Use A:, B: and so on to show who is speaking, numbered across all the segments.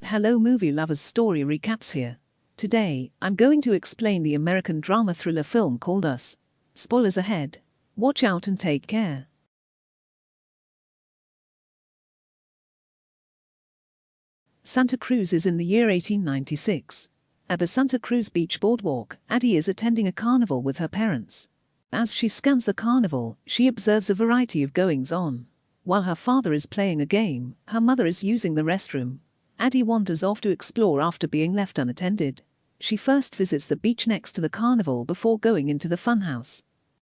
A: Hello movie lovers, story recaps here. Today, I'm going to explain the American drama thriller film called Us. Spoilers ahead. Watch out and take care. Santa Cruz is in the year 1896. At the Santa Cruz Beach boardwalk, Addie is attending a carnival with her parents. As she scans the carnival, she observes a variety of goings-on. While her father is playing a game, her mother is using the restroom. Addie wanders off to explore after being left unattended. She first visits the beach next to the carnival before going into the funhouse.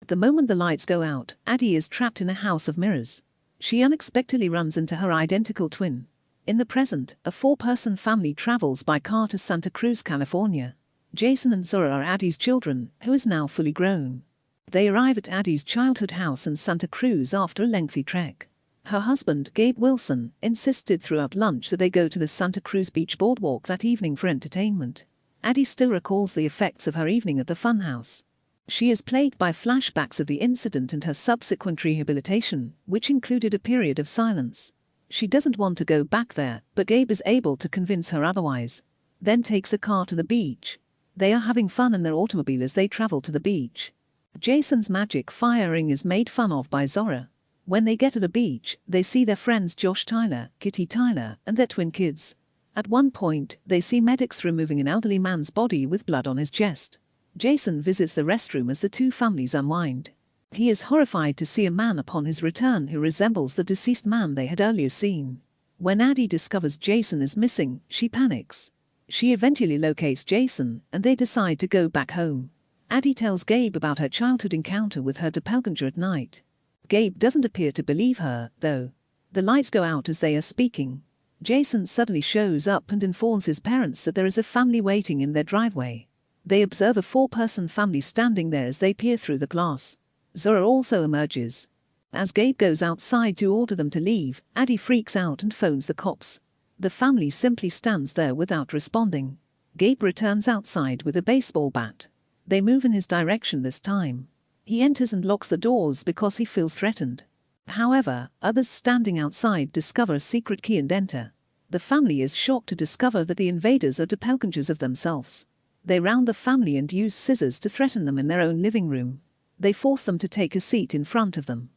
A: The moment the lights go out, Addie is trapped in a house of mirrors. She unexpectedly runs into her identical twin. In the present, a four-person family travels by car to Santa Cruz, California. Jason and Zora are Addie's children, who is now fully grown. They arrive at Addie's childhood house in Santa Cruz after a lengthy trek. Her husband, Gabe Wilson, insisted throughout lunch that they go to the Santa Cruz Beach boardwalk that evening for entertainment. Addie still recalls the effects of her evening at the funhouse. She is plagued by flashbacks of the incident and her subsequent rehabilitation, which included a period of silence. She doesn't want to go back there, but Gabe is able to convince her otherwise. Then takes a car to the beach. They are having fun in their automobile as they travel to the beach. Jason's magic firing is made fun of by Zora. When they get to the beach, they see their friends Josh Tyler, Kitty Tyler, and their twin kids. At one point, they see medics removing an elderly man's body with blood on his chest. Jason visits the restroom as the two families unwind. He is horrified to see a man upon his return who resembles the deceased man they had earlier seen. When Addie discovers Jason is missing, she panics. She eventually locates Jason, and they decide to go back home. Addie tells Gabe about her childhood encounter with her doppelganger at night. Gabe doesn't appear to believe her, though. The lights go out as they are speaking. Jason suddenly shows up and informs his parents that there is a family waiting in their driveway. They observe a four-person family standing there as they peer through the glass. Zora also emerges. As Gabe goes outside to order them to leave, Addie freaks out and phones the cops. The family simply stands there without responding. Gabe returns outside with a baseball bat. They move in his direction this time. He enters and locks the doors because he feels threatened. However, others standing outside discover a secret key and enter. The family is shocked to discover that the invaders are doppelgangers of themselves. They round the family and use scissors to threaten them in their own living room. They force them to take a seat in front of them.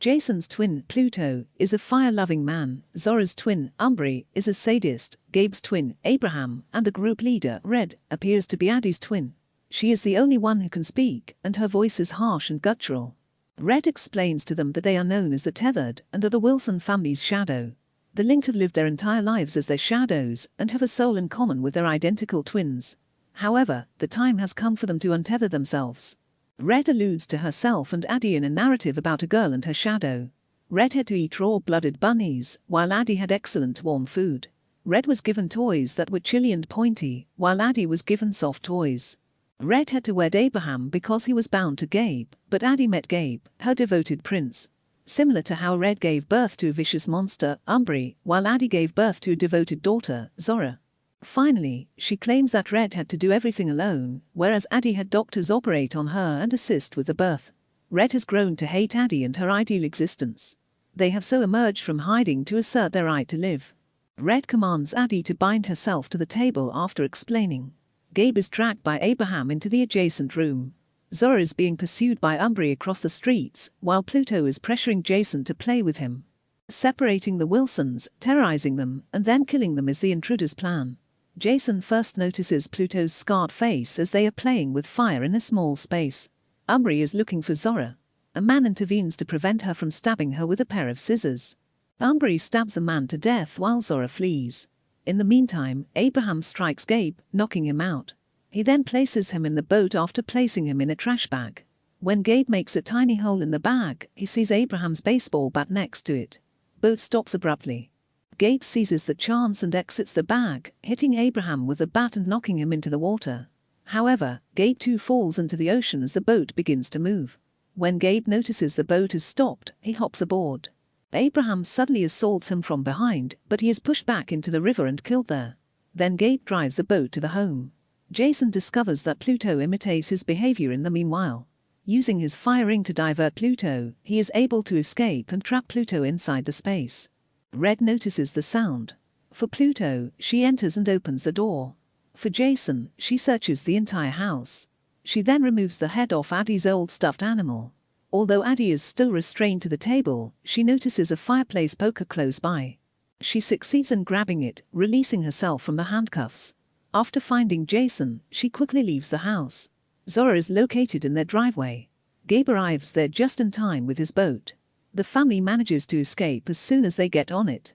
A: Jason's twin, Pluto, is a fire-loving man. Zora's twin, Umbri, is a sadist. Gabe's twin, Abraham, and the group leader, Red, appears to be Addie's twin. She is the only one who can speak, and her voice is harsh and guttural. Red explains to them that they are known as the Tethered and are the Wilson family's shadow. The linked have lived their entire lives as their shadows and have a soul in common with their identical twins. However, the time has come for them to untether themselves. Red alludes to herself and Addie in a narrative about a girl and her shadow. Red had to eat raw-blooded bunnies, while Addie had excellent warm food. Red was given toys that were chilly and pointy, while Addie was given soft toys. Red had to wed Abraham because he was bound to Gabe, but Addie met Gabe, her devoted prince. Similar to how Red gave birth to a vicious monster, Umbri, while Addie gave birth to a devoted daughter, Zora. Finally, she claims that Red had to do everything alone, whereas Addie had doctors operate on her and assist with the birth. Red has grown to hate Addie and her ideal existence. They have so emerged from hiding to assert their right to live. Red commands Addie to bind herself to the table after explaining. Gabe is dragged by Abraham into the adjacent room. Zora is being pursued by Umbri across the streets, while Pluto is pressuring Jason to play with him. Separating the Wilsons, terrorizing them, and then killing them is the intruder's plan. Jason first notices Pluto's scarred face as they are playing with fire in a small space. Umbri is looking for Zora. A man intervenes to prevent her from stabbing her with a pair of scissors. Umbri stabs the man to death while Zora flees. In the meantime, Abraham strikes Gabe, knocking him out. He then places him in the boat after placing him in a trash bag. When Gabe makes a tiny hole in the bag, he sees Abraham's baseball bat next to it. Boat stops abruptly. Gabe seizes the chance and exits the bag, hitting Abraham with the bat and knocking him into the water. However, Gabe too falls into the ocean as the boat begins to move. When Gabe notices the boat has stopped, he hops aboard. Abraham suddenly assaults him from behind, but he is pushed back into the river and killed there. Then Gabe drives the boat to the home. Jason discovers that Pluto imitates his behavior in the meanwhile. Using his fire ring to divert Pluto, he is able to escape and trap Pluto inside the space. Red notices the sound. For Pluto, she enters and opens the door. For Jason, she searches the entire house. She then removes the head off Addie's old stuffed animal. Although Addie is still restrained to the table, she notices a fireplace poker close by. She succeeds in grabbing it, releasing herself from the handcuffs. After finding Jason, she quickly leaves the house. Zora is located in their driveway. Gabe arrives there just in time with his boat. The family manages to escape as soon as they get on it.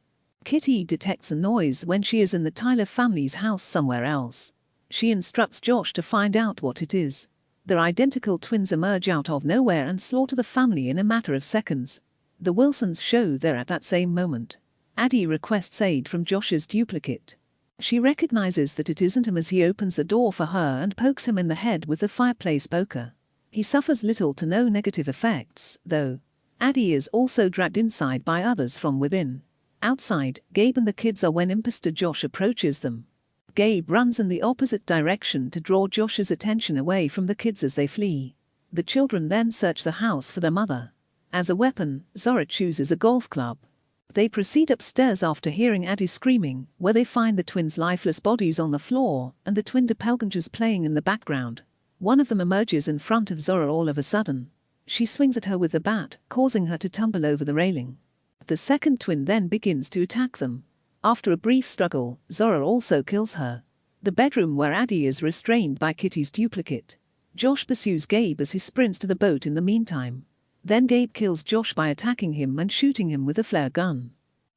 A: Kitty detects a noise when she is in the Tyler family's house somewhere else. She instructs Josh to find out what it is. Their identical twins emerge out of nowhere and slaughter the family in a matter of seconds. The Wilsons show there at that same moment. Addie requests aid from Josh's duplicate. She recognizes that it isn't him as he opens the door for her and pokes him in the head with the fireplace poker. He suffers little to no negative effects, though. Addie is also dragged inside by others from within. Outside, Gabe and the kids are when imposter Josh approaches them. Gabe runs in the opposite direction to draw Josh's attention away from the kids as they flee. The children then search the house for their mother. As a weapon, Zora chooses a golf club. They proceed upstairs after hearing Addie screaming, where they find the twins' lifeless bodies on the floor and the twin doppelgangers playing in the background. One of them emerges in front of Zora all of a sudden. She swings at her with the bat, causing her to tumble over the railing. The second twin then begins to attack them. After a brief struggle, Zora also kills her. The bedroom where Addie is restrained by Kitty's duplicate. Josh pursues Gabe as he sprints to the boat in the meantime. Then Gabe kills Josh by attacking him and shooting him with a flare gun.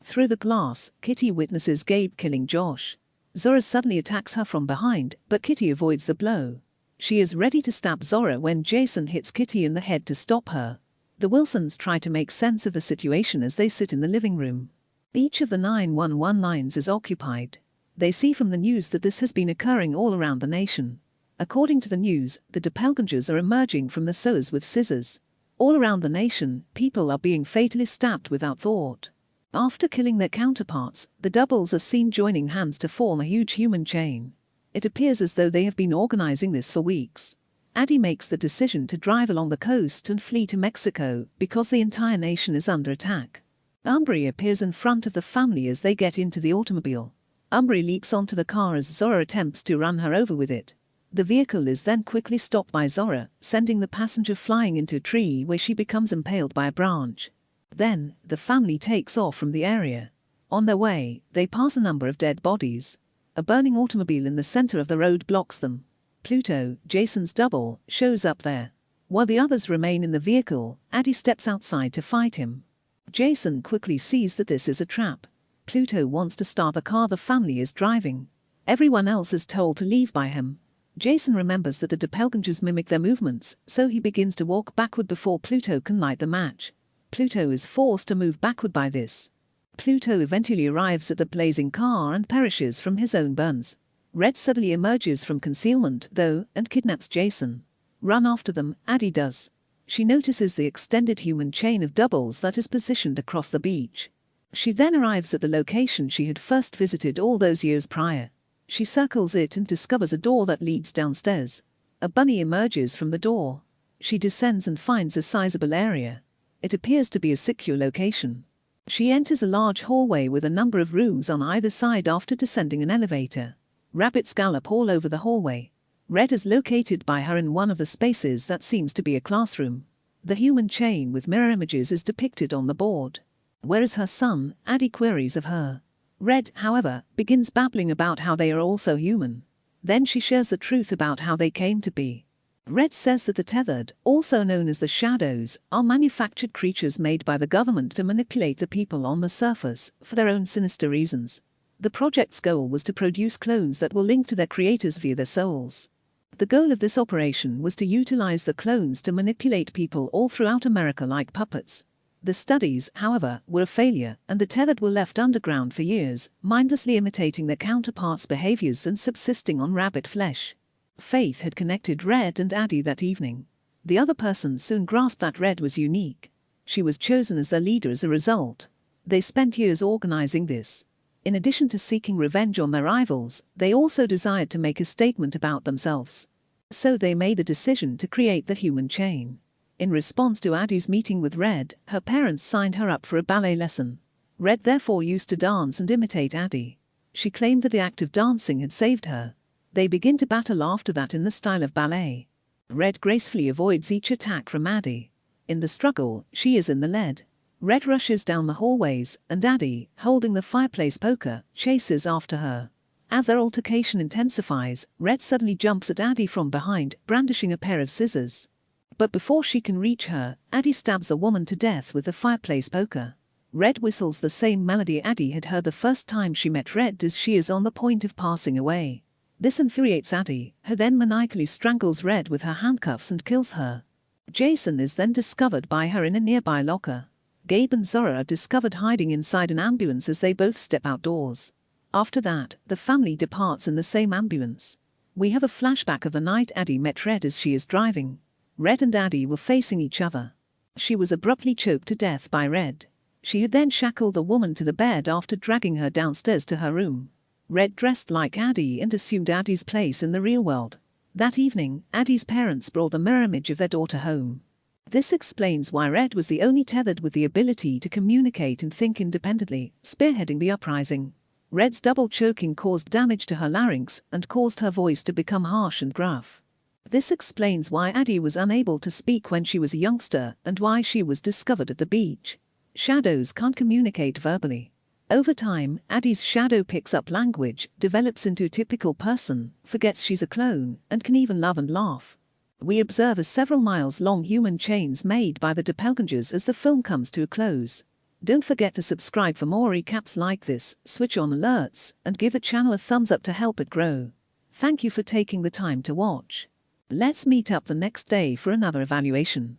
A: Through the glass, Kitty witnesses Gabe killing Josh. Zora suddenly attacks her from behind, but Kitty avoids the blow. She is ready to stab Zora when Jason hits Kitty in the head to stop her. The Wilsons try to make sense of the situation as they sit in the living room. Each of the 911 lines is occupied. They see from the news that this has been occurring all around the nation. According to the news, the doppelgangers are emerging from the sewers with scissors. All around the nation, people are being fatally stabbed without thought. After killing their counterparts, the doubles are seen joining hands to form a huge human chain. It appears as though they have been organizing this for weeks. Addie makes the decision to drive along the coast and flee to Mexico because the entire nation is under attack. Umbri appears in front of the family as they get into the automobile. Umbri leaps onto the car as Zora attempts to run her over with it. The vehicle is then quickly stopped by Zora, sending the passenger flying into a tree where she becomes impaled by a branch. Then, the family takes off from the area. On their way, they pass a number of dead bodies. A burning automobile in the center of the road blocks them. Pluto, Jason's double, shows up there. While the others remain in the vehicle, Addie steps outside to fight him. Jason quickly sees that this is a trap. Pluto wants to start the car the family is driving. Everyone else is told to leave by him. Jason remembers that the doppelgangers mimic their movements, so he begins to walk backward before Pluto can light the match. Pluto is forced to move backward by this. Pluto eventually arrives at the blazing car and perishes from his own burns. Red suddenly emerges from concealment, though, and kidnaps Jason. Run after them, Addie does. She notices the extended human chain of doubles that is positioned across the beach. She then arrives at the location she had first visited all those years prior. She circles it and discovers a door that leads downstairs. A bunny emerges from the door. She descends and finds a sizable area. It appears to be a secure location. She enters a large hallway with a number of rooms on either side after descending an elevator. Rabbits gallop all over the hallway. Red is located by her in one of the spaces that seems to be a classroom. The human chain with mirror images is depicted on the board. Where is her son? Addie queries of her. Red, however, begins babbling about how they are also human. Then she shares the truth about how they came to be. Red says that the tethered, also known as the shadows, are manufactured creatures made by the government to manipulate the people on the surface for their own sinister reasons. The project's goal was to produce clones that will link to their creators via their souls. The goal of this operation was to utilize the clones to manipulate people all throughout America like puppets. The studies, however, were a failure, and the tethered were left underground for years, mindlessly imitating their counterparts' behaviors and subsisting on rabbit flesh. Faith had connected Red and Addie that evening. The other person soon grasped that Red was unique. She was chosen as their leader as a result. They spent years organizing this. In addition to seeking revenge on their rivals, they also desired to make a statement about themselves. So they made the decision to create the human chain. In response to Addie's meeting with Red, her parents signed her up for a ballet lesson. Red therefore used to dance and imitate Addie. She claimed that the act of dancing had saved her. They begin to battle after that in the style of ballet. Red gracefully avoids each attack from Addie. In the struggle, she is in the lead. Red rushes down the hallways, and Addie, holding the fireplace poker, chases after her. As their altercation intensifies, Red suddenly jumps at Addie from behind, brandishing a pair of scissors. But before she can reach her, Addie stabs the woman to death with the fireplace poker. Red whistles the same melody Addie had heard the first time she met Red as she is on the point of passing away. This infuriates Addie, who then maniacally strangles Red with her handcuffs and kills her. Jason is then discovered by her in a nearby locker. Gabe and Zora are discovered hiding inside an ambulance as they both step outdoors. After that, the family departs in the same ambulance. We have a flashback of the night Addie met Red as she is driving. Red and Addie were facing each other. She was abruptly choked to death by Red. She had then shackled the woman to the bed after dragging her downstairs to her room. Red dressed like Addie and assumed Addie's place in the real world. That evening, Addie's parents brought the mirror image of their daughter home. This explains why Red was the only tethered with the ability to communicate and think independently, spearheading the uprising. Red's double choking caused damage to her larynx and caused her voice to become harsh and gruff. This explains why Addie was unable to speak when she was a youngster and why she was discovered at the beach. Shadows can't communicate verbally. Over time, Addie's shadow picks up language, develops into a typical person, forgets she's a clone, and can even love and laugh. We observe a several miles-long human chains made by the Doppelgangers as the film comes to a close. Don't forget to subscribe for more recaps like this, switch on alerts, and give the channel a thumbs up to help it grow. Thank you for taking the time to watch. Let's meet up the next day for another evaluation.